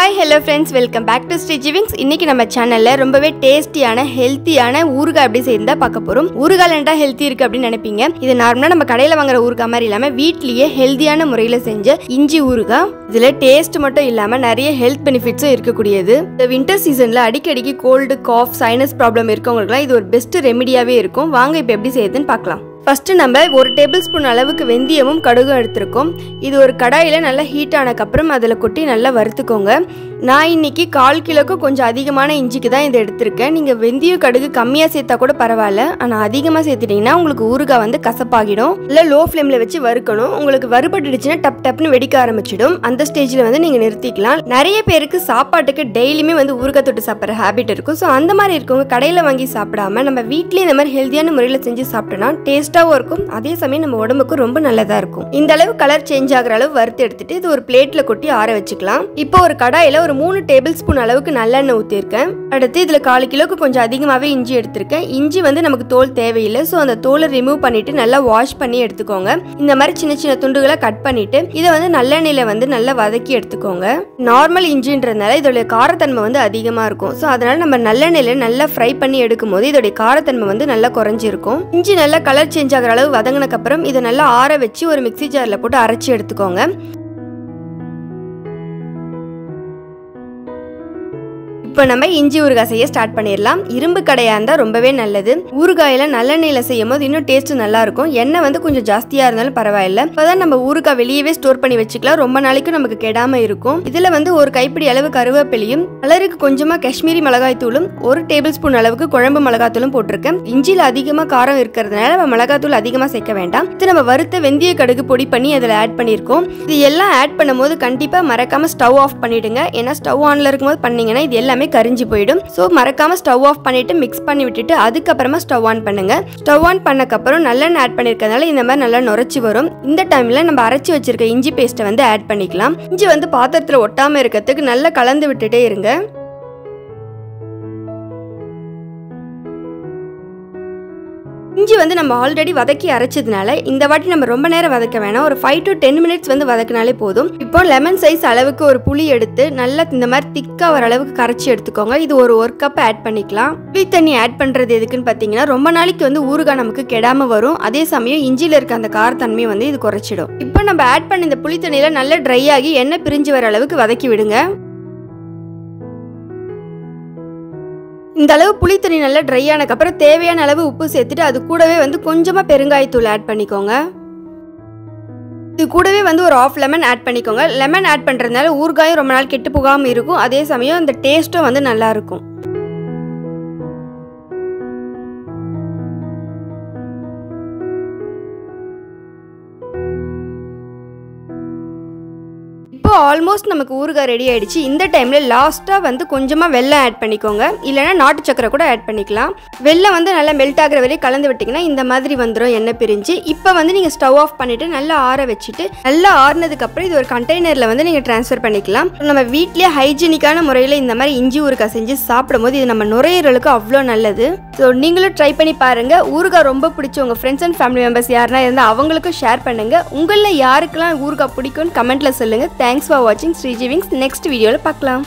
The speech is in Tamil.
Hi hello friends, welcome back to Sri Jivings. இன்னைக்கு நம்ம சேனல்ல ரொம்பவே டேஸ்டியான ஹெல்த்தியான ஊறுகாய் எப்படி செய்யறதா பார்க்க போறோம். ஊறுகாய் என்னடா ஹெல்த்தி இருக்கு அப்படி நினைப்பீங்க. இது நார்மலா நம்ம கடையில வாங்குற ஊறுகாய் மாதிரி இல்லாம வீட்லயே ஹெல்த்தியான முறையில செஞ்ச இஞ்சி ஊறுகாய். இதுல டேஸ்ட் மட்டும் இல்லாம நிறைய ஹெல்த் பெனிஃபிட்ஸும் இருக்கக்கூடியது. இந்த வின்டர் சீசன்ல அடிக்கடிக்கு கோல்டு, காஃப், சைனஸ் ப்ராப்ளம் இருக்கவங்களுக்குலாம் இது ஒரு பெஸ்ட் ரெமிடியாவே இருக்கும். வாங்க இப்போ எப்படி செய்யுதுன்னு பார்க்கலாம். ஃபர்ஸ்ட் நம்ம 1 டேபிள் ஸ்பூன் அளவுக்கு வெந்தயமும் கடுகும் எடுத்துருக்கோம். இது ஒரு கடாயில் நல்லா ஹீட் ஆனதுக்கப்புறம் அதில் கொட்டி நல்லா வறுத்துக்கோங்க. நான் இன்னைக்கு 1/4 கிலோக்கு கொஞ்சம் அதிகமான இஞ்சிக்கு தான் இதை எடுத்திருக்கேன். நீங்கள் வெந்தயம் கடுகு கம்மியாக சேர்த்தா கூட பரவாயில்ல, ஆனால் அதிகமாக சேர்த்துட்டிங்கன்னா உங்களுக்கு ஊறுகாய் வந்து கசப்பாகிடும். இல்லை லோ ஃப்ளேமில் வச்சு வறுக்கணும். உங்களுக்கு வறுபட்டுடுச்சுன்னா டப் டப்னு வெடிக்க ஆரம்பிச்சிடும். அந்த ஸ்டேஜில் வந்து நீங்கள் நிறுத்திக்கலாம். நிறைய பேருக்கு சாப்பாட்டுக்கு டெய்லியுமே வந்து ஊறுகாய் தொட்டு சாப்பிட்ற ஹேபிட் இருக்கும். ஸோ அந்த மாதிரி இருக்கவங்க கடையில் வாங்கி சாப்பிடாம நம்ம வீட்லேயே இந்த மாதிரி ஹெல்த்தியான முறையில் செஞ்சு சாப்பிட்டோன்னா டேஸ்ட்டாகவும் இருக்கும். அதே சமயம் நம்ம உடம்புக்கு ரொம்ப நல்லதா இருக்கும். இந்த அளவு கலர் சேஞ்ச் ஆகிற அளவு வறுத்து எடுத்துட்டு இது ஒரு பிளேட்ல கொட்டி ஆற வச்சுக்கலாம். இப்போ ஒரு கடாயில ஒரு 3 டேபிள் ஸ்பூன் அளவுக்கு நல்லெண்ணெய் ஊற்றிருக்கேன். அடுத்து இதுல 1/4 கிலோக்கு கொஞ்சம் அதிகமாகவே இஞ்சி எடுத்திருக்கேன். இஞ்சி வந்து நமக்கு தோல் தேவையில்லை. ஸோ அந்த தோலை ரிமூவ் பண்ணிட்டு நல்லா வாஷ் பண்ணி எடுத்துக்கோங்க. இந்த மாதிரி சின்ன சின்ன துண்டுகளை கட் பண்ணிட்டு இதை வந்து நல்லெண்ணெயில வந்து நல்லா வதக்கி எடுத்துக்கோங்க. நார்மல் இஞ்சின்றதுனால இதோட காரத்தன்மை வந்து அதிகமா இருக்கும். ஸோ அதனால நம்ம நல்லெண்ணெயில நல்லா ஃப்ரை பண்ணி எடுக்கும் போது இதோட காரத்தன்மை வந்து நல்லா குறைஞ்சிருக்கும். இஞ்சி நல்லா கலர் சேஞ்ச் ஆகிற அளவு வதங்கினக்கு அப்புறம் இதை நல்லா ஆற வச்சு ஒரு மிக்ஸி ஜார்ல போட்டு அரைச்சி எடுத்துக்கோங்க. இப்போ நம்ம இஞ்சி ஊறுகாய் செய்ய ஸ்டார்ட் பண்ணிடலாம். இரும்பு கடையாக இருந்தால் ரொம்பவே நல்லது. ஊறுகாயில் நல்லெண்ணெயில் செய்யும் போது இன்னும் டேஸ்ட் நல்லா இருக்கும். எண்ணெய் வந்து கொஞ்சம் ஜாஸ்தியாக இருந்தாலும் பரவாயில்ல. இப்போதான் நம்ம ஊறுகாய் வெளியவே ஸ்டோர் பண்ணி வச்சுக்கலாம். ரொம்ப நாளைக்கு நமக்கு கெடாம இருக்கும். இதில் வந்து ஒரு கைப்பிடி அளவு கருவேப்பிலையும், கலருக்கு கொஞ்சமாக காஷ்மீரி மிளகாய் தூளும், 1 டேபிள் ஸ்பூன் அளவுக்கு குழம்பு மிளகாத்தூளும் போட்டிருக்கேன். இஞ்சியில் அதிகமாக காரம் இருக்கிறதுனால நம்ம மிளகாத்தூள் அதிகமாக சேர்க்க வேண்டாம். இது நம்ம வறுத்த வெந்தய கடுகு பொடி பண்ணி அதில் ஆட் பண்ணியிருக்கோம். இது எல்லாம் ஆட் பண்ணும்போது கண்டிப்பாக மறக்காம ஸ்டவ் ஆஃப் பண்ணிடுங்க. ஏன்னா ஸ்டவ் ஆன்ல இருக்கும்போது பண்ணீங்கன்னா இது எல்லாமே கரிஞ்சு போயிடும். சோ மறக்காம ஸ்டவ் ஆஃப் பண்ணிட்டு மிக்ஸ் பண்ணி விட்டுட்டு அதுக்கப்புறமா ஸ்டவ் ஆன் பண்ணுங்க. ஸ்டவ் ஆன் பண்ணக்கப்புறம் நல்லெண்ணெய் ஆட் பண்ணிருக்கனால இந்த மாதிரி நல்லா நுரைச்சி வரும். இந்த டைம்ல நம்ம அரைச்சி வச்சிருக்க இஞ்சி பேஸ்ட்டை வந்து ஆட் பண்ணிக்கலாம். இஞ்சி வந்து பாத்திரத்துல ஒட்டாம இருக்கிறதுக்கு நல்லா கலந்து விட்டுட்டே இருங்க. இஞ்சி வந்து நம்ம ஆல்ரெடி வதக்கி அரைச்சதுனால இந்த வாட்டி நம்ம ரொம்ப நேரம் வதக்க வேணாம். ஒரு 5 to 10 மினிட்ஸ் வந்து வதக்கினாலே போதும். இப்போ லெமன் சைஸ் அளவுக்கு ஒரு புளி எடுத்து நல்லா இந்த மாதிரி திக்கா வர அளவுக்கு கரைச்சி எடுத்துக்கோங்க. இது ஒரு 1 கப் ஆட் பண்ணிக்கலாம். புளி தண்ணி ஆட் பண்றது எதுக்குன்னு பாத்தீங்கன்னா ரொம்ப நாளைக்கு வந்து ஊறுகாய் நமக்கு கெடாம வரும். அதே சமயம் இஞ்சில இருக்க அந்த காரத்தன்மையை வந்து இது குறைச்சிடும். இப்போ நம்ம ஆட் பண்ண இந்த புளி தண்ணியில நல்லா ட்ரை ஆகி எண்ணெய் பிரிஞ்சு வர அளவுக்கு வதக்கி விடுங்க. இந்த அளவு புளி தண்ணி நல்லா ட்ரை ஆனதுக்கப்புறம் தேவையான அளவு உப்பு சேர்த்துட்டு அது கூடவே வந்து கொஞ்சமா பெருங்காயத்தூள் ஆட் பண்ணிக்கோங்க. இது கூடவே வந்து ஒரு 1/2 லெமன் ஆட் பண்ணிக்கோங்க. லெமன் ஆட் பண்றதுனால ஊறுகாயும் ரொம்ப நாள் கெட்டு போகாம இருக்கும். அதே சமயம் இந்த டேஸ்ட்டும் வந்து நல்லா இருக்கும். ஆல்மோஸ்ட் நமக்கு ஊறுகாய் ரெடி ஆயிடுச்சு. இந்த டைம்ல லாஸ்டா வந்து கொஞ்சமா வெல்லம் ஆட் பண்ணிக்கோங்க. இல்லைன்னா நாட்டு சக்கரை கூட ஆட் பண்ணிக்கலாம். வெல்லம் வந்து நல்லா மெல்ட் ஆகிற வரையும் கலந்து விட்டீங்கன்னா இந்த மாதிரி வந்துடும் எண்ணெய் பிரிஞ்சு. இப்போ வந்து நீங்க ஸ்டவ் ஆஃப் பண்ணிட்டு நல்லா ஆற வச்சுட்டு நல்லா ஆறுனதுக்கு அப்புறம் இது ஒரு கண்டெய்னர்ல வந்து நீங்க டிரான்ஸ்ஃபர் பண்ணிக்கலாம். நம்ம வீட்லயே ஹைஜீனிக்கான முறையில் இந்த மாதிரி இஞ்சி ஊறுகாய் செஞ்சு சாப்பிடும் போது இது நம்ம நுரையீரலுக்கு அவ்வளோ நல்லது. ஸோ நீங்களும் ட்ரை பண்ணி பாருங்க. ஊறுகாய் ரொம்ப பிடிச்சி உங்க ஃப்ரெண்ட்ஸ் அண்ட் ஃபேமிலி மெம்பர்ஸ் யாருன்னா இருந்தால் அவங்களுக்கும் ஷேர் பண்ணுங்க. உங்களில் யாருக்கெல்லாம் ஊறுகாய் பிடிக்கும்னு கமெண்ட்ல சொல்லுங்க. Thanks for watching Sri Jivings. Next video la paakalam.